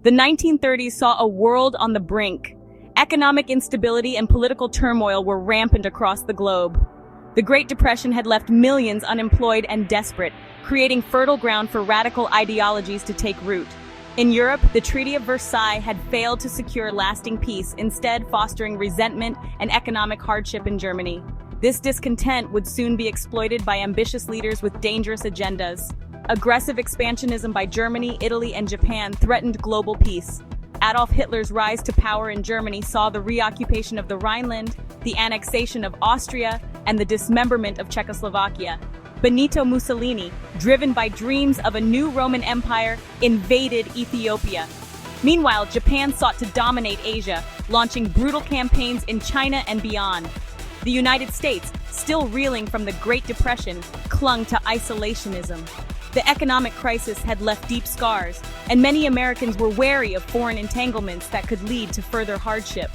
The 1930s saw a world on the brink. Economic instability and political turmoil were rampant across the globe. The Great Depression had left millions unemployed and desperate, creating fertile ground for radical ideologies to take root. In Europe, the Treaty of Versailles had failed to secure lasting peace, instead fostering resentment and economic hardship in Germany. This discontent would soon be exploited by ambitious leaders with dangerous agendas. Aggressive expansionism by Germany, Italy, and Japan threatened global peace. Adolf Hitler's rise to power in Germany saw the reoccupation of the Rhineland, the annexation of Austria, and the dismemberment of Czechoslovakia. Benito Mussolini, driven by dreams of a new Roman Empire, invaded Ethiopia. Meanwhile, Japan sought to dominate Asia, launching brutal campaigns in China and beyond. The United States, still reeling from the Great Depression, clung to isolationism. The economic crisis had left deep scars, and many Americans were wary of foreign entanglements that could lead to further hardship.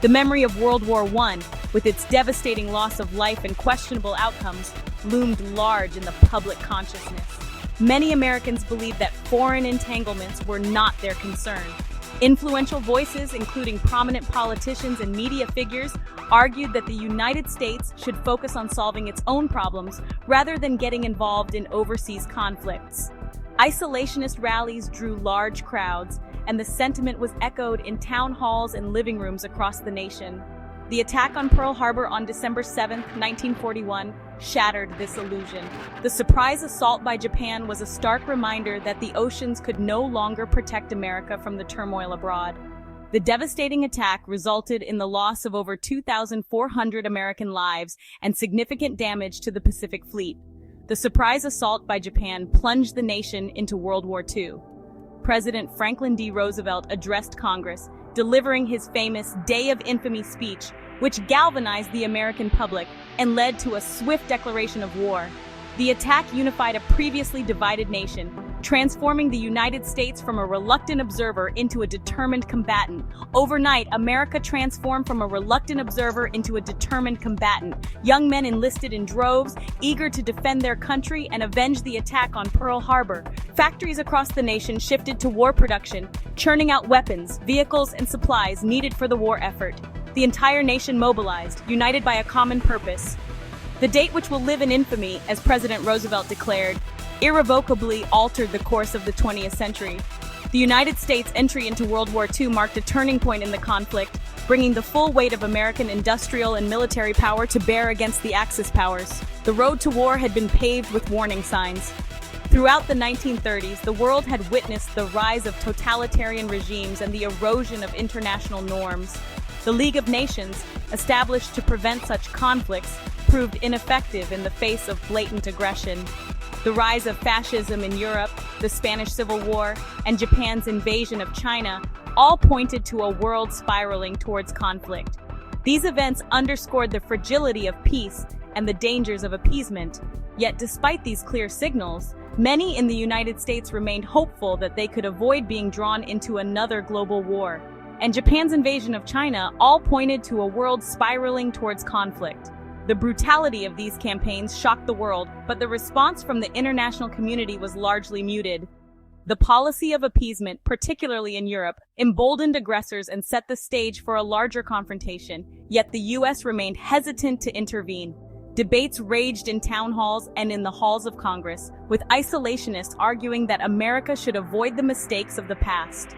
The memory of World War I, with its devastating loss of life and questionable outcomes, loomed large in the public consciousness. Many Americans believed that foreign entanglements were not their concern. Influential voices, including prominent politicians and media figures, argued that the United States should focus on solving its own problems rather than getting involved in overseas conflicts. Isolationist rallies drew large crowds, and the sentiment was echoed in town halls and living rooms across the nation. The attack on Pearl Harbor on December 7, 1941, shattered this illusion. The surprise assault by Japan was a stark reminder that the oceans could no longer protect America from the turmoil abroad. The devastating attack resulted in the loss of over 2,400 American lives and significant damage to the Pacific Fleet. The surprise assault by Japan plunged the nation into World War II. President Franklin D. Roosevelt addressed Congress, delivering his famous Day of Infamy speech, which galvanized the American public and led to a swift declaration of war. The attack unified a previously divided nation, transforming the United States from a reluctant observer into a determined combatant. Overnight, America transformed from a reluctant observer into a determined combatant. Young men enlisted in droves, eager to defend their country and avenge the attack on Pearl Harbor. Factories across the nation shifted to war production, churning out weapons, vehicles, and supplies needed for the war effort. The entire nation mobilized, united by a common purpose. The date which will live in infamy, as President Roosevelt declared, irrevocably altered the course of the 20th century. The United States' entry into World War II marked a turning point in the conflict, bringing the full weight of American industrial and military power to bear against the Axis powers. The road to war had been paved with warning signs. Throughout the 1930s, the world had witnessed the rise of totalitarian regimes and the erosion of international norms. The League of Nations, established to prevent such conflicts, proved ineffective in the face of blatant aggression. The rise of fascism in Europe, the Spanish Civil War, and Japan's invasion of China all pointed to a world spiraling towards conflict. These events underscored the fragility of peace and the dangers of appeasement. Yet despite these clear signals, many in the United States remained hopeful that they could avoid being drawn into another global war. And Japan's invasion of China all pointed to a world spiraling towards conflict. The brutality of these campaigns shocked the world, but the response from the international community was largely muted. The policy of appeasement, particularly in Europe, emboldened aggressors and set the stage for a larger confrontation, yet the US remained hesitant to intervene. Debates raged in town halls and in the halls of Congress, with isolationists arguing that America should avoid the mistakes of the past.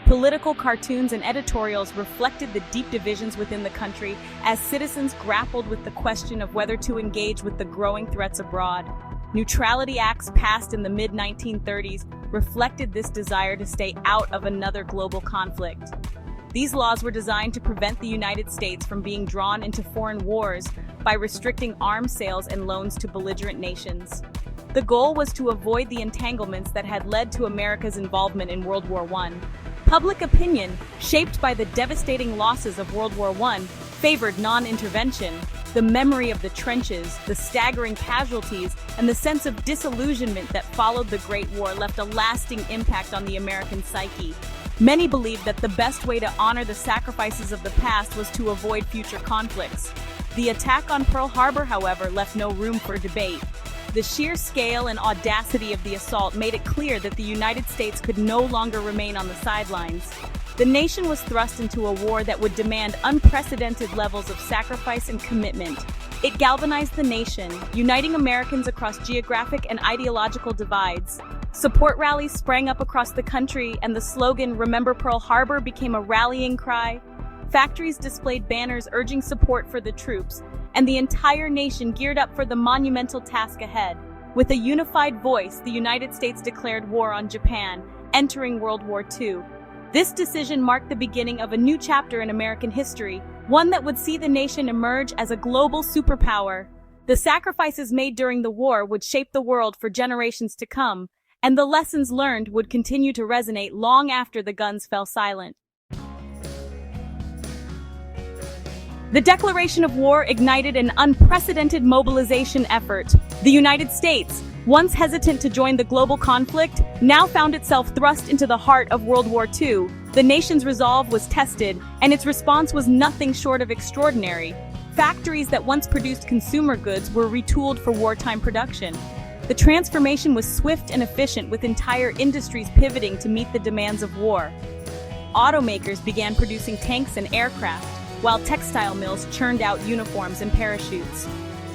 Political cartoons and editorials reflected the deep divisions within the country as citizens grappled with the question of whether to engage with the growing threats abroad. Neutrality acts passed in the mid-1930s reflected this desire to stay out of another global conflict. These laws were designed to prevent the United States from being drawn into foreign wars by restricting arms sales and loans to belligerent nations. The goal was to avoid the entanglements that had led to America's involvement in World War I. Public opinion, shaped by the devastating losses of World War I, favored non-intervention. The memory of the trenches, the staggering casualties, and the sense of disillusionment that followed the Great War left a lasting impact on the American psyche. Many believed that the best way to honor the sacrifices of the past was to avoid future conflicts. The attack on Pearl Harbor, however, left no room for debate. The sheer scale and audacity of the assault made it clear that the United States could no longer remain on the sidelines. The nation was thrust into a war that would demand unprecedented levels of sacrifice and commitment. It galvanized the nation, uniting Americans across geographic and ideological divides. Support rallies sprang up across the country, and the slogan "Remember Pearl Harbor" became a rallying cry. Factories displayed banners urging support for the troops, and the entire nation geared up for the monumental task ahead. With a unified voice, the United States declared war on Japan, entering World War II. This decision marked the beginning of a new chapter in American history, one that would see the nation emerge as a global superpower. The sacrifices made during the war would shape the world for generations to come, and the lessons learned would continue to resonate long after the guns fell silent. The declaration of war ignited an unprecedented mobilization effort. The United States, once hesitant to join the global conflict, now found itself thrust into the heart of World War II. The nation's resolve was tested, and its response was nothing short of extraordinary. Factories that once produced consumer goods were retooled for wartime production. The transformation was swift and efficient, with entire industries pivoting to meet the demands of war. Automakers began producing tanks and aircraft, while textile mills churned out uniforms and parachutes.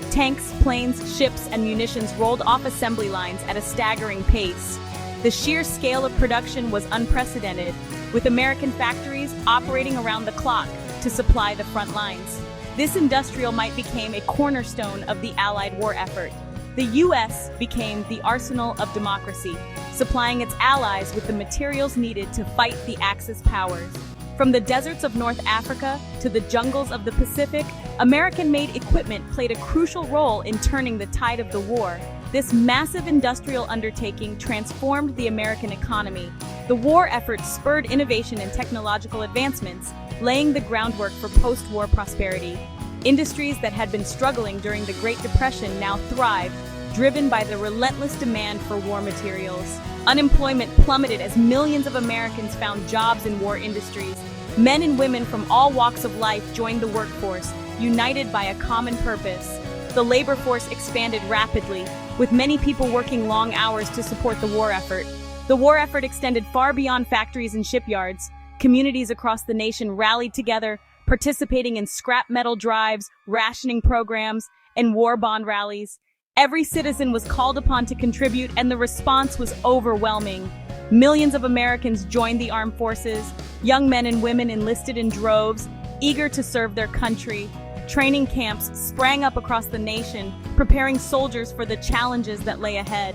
Tanks, planes, ships, and munitions rolled off assembly lines at a staggering pace. The sheer scale of production was unprecedented, with American factories operating around the clock to supply the front lines. This industrial might became a cornerstone of the Allied war effort. The U.S. became the arsenal of democracy, supplying its allies with the materials needed to fight the Axis powers. From the deserts of North Africa to the jungles of the Pacific, American-made equipment played a crucial role in turning the tide of the war. This massive industrial undertaking transformed the American economy. The war effort spurred innovation and technological advancements, laying the groundwork for post-war prosperity. Industries that had been struggling during the Great Depression now thrived, driven by the relentless demand for war materials. Unemployment plummeted as millions of Americans found jobs in war industries. Men and women from all walks of life joined the workforce, united by a common purpose. The labor force expanded rapidly, with many people working long hours to support the war effort. The war effort extended far beyond factories and shipyards. Communities across the nation rallied together, participating in scrap metal drives, rationing programs, and war bond rallies. Every citizen was called upon to contribute, and the response was overwhelming. Millions of Americans joined the armed forces. Young men and women enlisted in droves, eager to serve their country. Training camps sprang up across the nation, preparing soldiers for the challenges that lay ahead.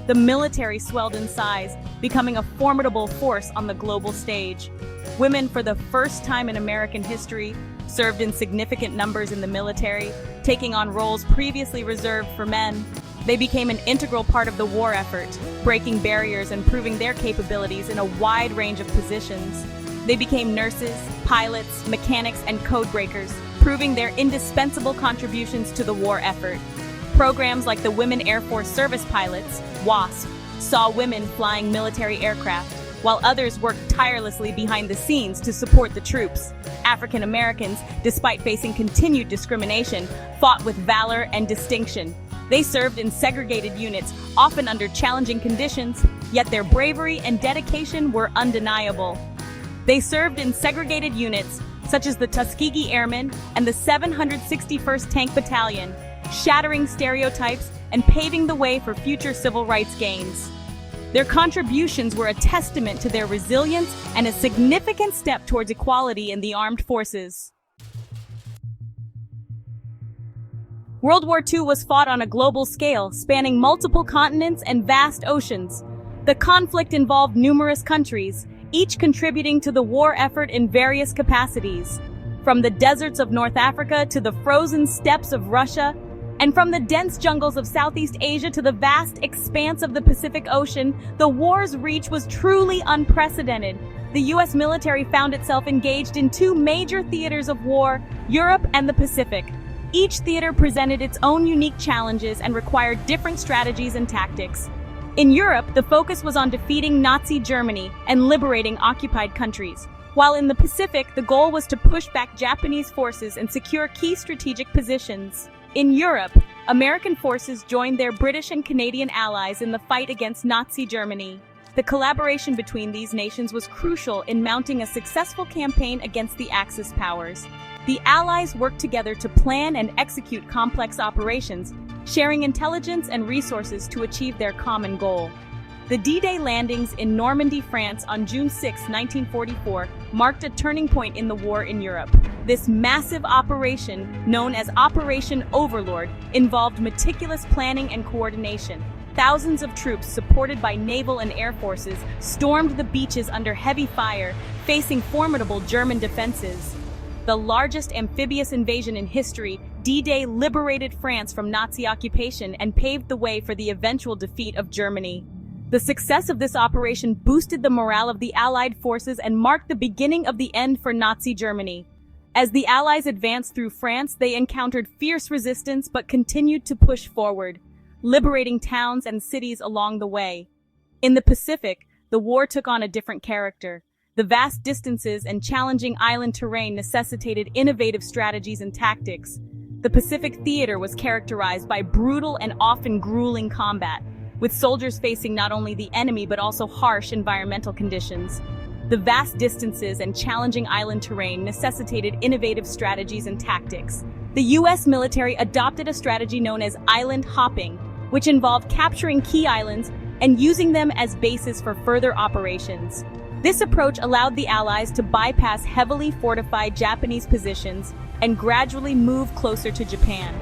The military swelled in size, becoming a formidable force on the global stage. Women, for the first time in American history, served in significant numbers in the military, taking on roles previously reserved for men. They became an integral part of the war effort, breaking barriers and proving their capabilities in a wide range of positions. They became nurses, pilots, mechanics, and code breakers, proving their indispensable contributions to the war effort. Programs like the Women Air Force Service Pilots, WASP, saw women flying military aircraft, while others worked tirelessly behind the scenes to support the troops. African Americans, despite facing continued discrimination, fought with valor and distinction. They served in segregated units, often under challenging conditions, yet their bravery and dedication were undeniable. They served in segregated units, such as the Tuskegee Airmen and the 761st Tank Battalion, shattering stereotypes and paving the way for future civil rights gains. Their contributions were a testament to their resilience and a significant step towards equality in the armed forces. World War II was fought on a global scale, spanning multiple continents and vast oceans. The conflict involved numerous countries, each contributing to the war effort in various capacities. From the deserts of North Africa to the frozen steppes of Russia, and from the dense jungles of Southeast Asia to the vast expanse of the Pacific Ocean, the war's reach was truly unprecedented. The U.S. military found itself engaged in two major theaters of war, Europe and the Pacific. Each theater presented its own unique challenges and required different strategies and tactics. In Europe, the focus was on defeating Nazi Germany and liberating occupied countries, while in the Pacific, the goal was to push back Japanese forces and secure key strategic positions. In Europe, American forces joined their British and Canadian allies in the fight against Nazi Germany. The collaboration between these nations was crucial in mounting a successful campaign against the Axis powers. The Allies worked together to plan and execute complex operations, sharing intelligence and resources to achieve their common goal. The D-Day landings in Normandy, France on June 6, 1944, marked a turning point in the war in Europe. This massive operation, known as Operation Overlord, involved meticulous planning and coordination. Thousands of troops, supported by naval and air forces, stormed the beaches under heavy fire, facing formidable German defenses. The largest amphibious invasion in history, D-Day liberated France from Nazi occupation and paved the way for the eventual defeat of Germany. The success of this operation boosted the morale of the Allied forces and marked the beginning of the end for Nazi Germany. As the Allies advanced through France, they encountered fierce resistance but continued to push forward, liberating towns and cities along the way. In the Pacific, the war took on a different character. The vast distances and challenging island terrain necessitated innovative strategies and tactics. The Pacific theater was characterized by brutal and often grueling combat, with soldiers facing not only the enemy but also harsh environmental conditions. The vast distances and challenging island terrain necessitated innovative strategies and tactics. The U.S. military adopted a strategy known as island hopping, which involved capturing key islands and using them as bases for further operations. This approach allowed the Allies to bypass heavily fortified Japanese positions and gradually move closer to Japan.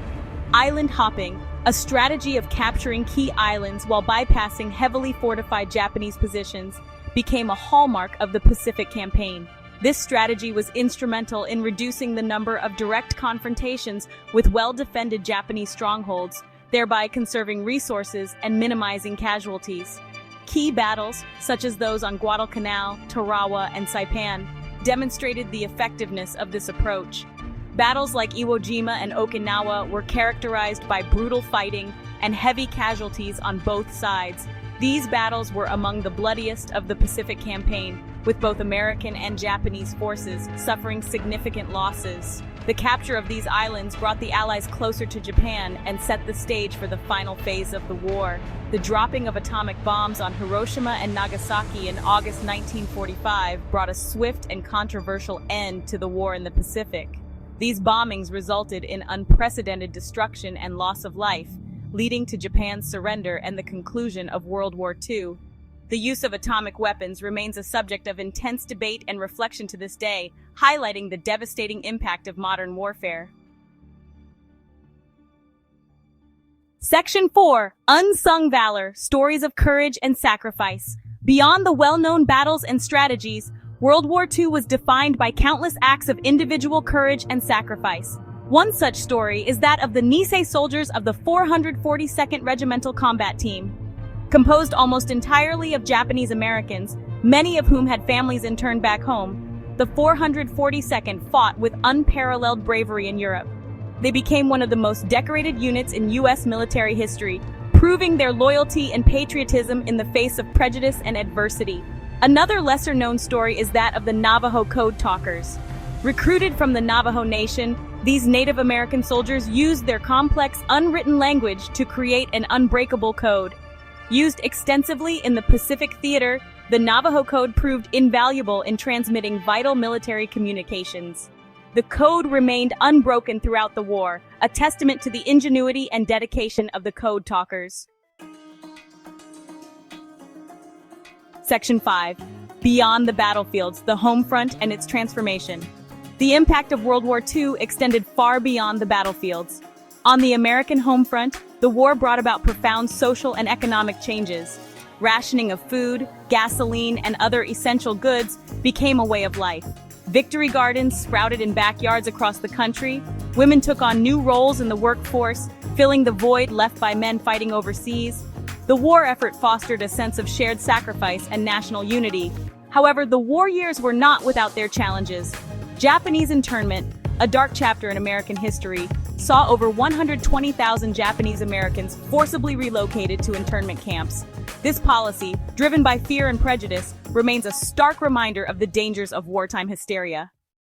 Island hopping, a strategy of capturing key islands while bypassing heavily fortified Japanese positions, became a hallmark of the Pacific Campaign. This strategy was instrumental in reducing the number of direct confrontations with well-defended Japanese strongholds, thereby conserving resources and minimizing casualties. Key battles, such as those on Guadalcanal, Tarawa, and Saipan, demonstrated the effectiveness of this approach. Battles like Iwo Jima and Okinawa were characterized by brutal fighting and heavy casualties on both sides. These battles were among the bloodiest of the Pacific Campaign, with both American and Japanese forces suffering significant losses. The capture of these islands brought the Allies closer to Japan and set the stage for the final phase of the war. The dropping of atomic bombs on Hiroshima and Nagasaki in August 1945 brought a swift and controversial end to the war in the Pacific. These bombings resulted in unprecedented destruction and loss of life, leading to Japan's surrender and the conclusion of World War II. The use of atomic weapons remains a subject of intense debate and reflection to this day, highlighting the devastating impact of modern warfare. Section 4. Unsung Valor, Stories of Courage and Sacrifice. Beyond the well-known battles and strategies, World War II was defined by countless acts of individual courage and sacrifice. One such story is that of the Nisei soldiers of the 442nd Regimental Combat Team. Composed almost entirely of Japanese Americans, many of whom had families interned back home, the 442nd fought with unparalleled bravery in Europe. They became one of the most decorated units in U.S. military history, proving their loyalty and patriotism in the face of prejudice and adversity. Another lesser-known story is that of the Navajo Code Talkers. Recruited from the Navajo Nation, these Native American soldiers used their complex, unwritten language to create an unbreakable code. Used extensively in the Pacific Theater, the Navajo Code proved invaluable in transmitting vital military communications. The code remained unbroken throughout the war, a testament to the ingenuity and dedication of the Code Talkers. Section 5. Beyond the battlefields, the home front and its transformation. The impact of World War II extended far beyond the battlefields. On the American home front, the war brought about profound social and economic changes. Rationing of food, gasoline, and other essential goods became a way of life. Victory gardens sprouted in backyards across the country. Women took on new roles in the workforce, filling the void left by men fighting overseas. The war effort fostered a sense of shared sacrifice and national unity. However, the war years were not without their challenges. Japanese internment, a dark chapter in American history, saw over 120,000 Japanese Americans forcibly relocated to internment camps. This policy, driven by fear and prejudice, remains a stark reminder of the dangers of wartime hysteria.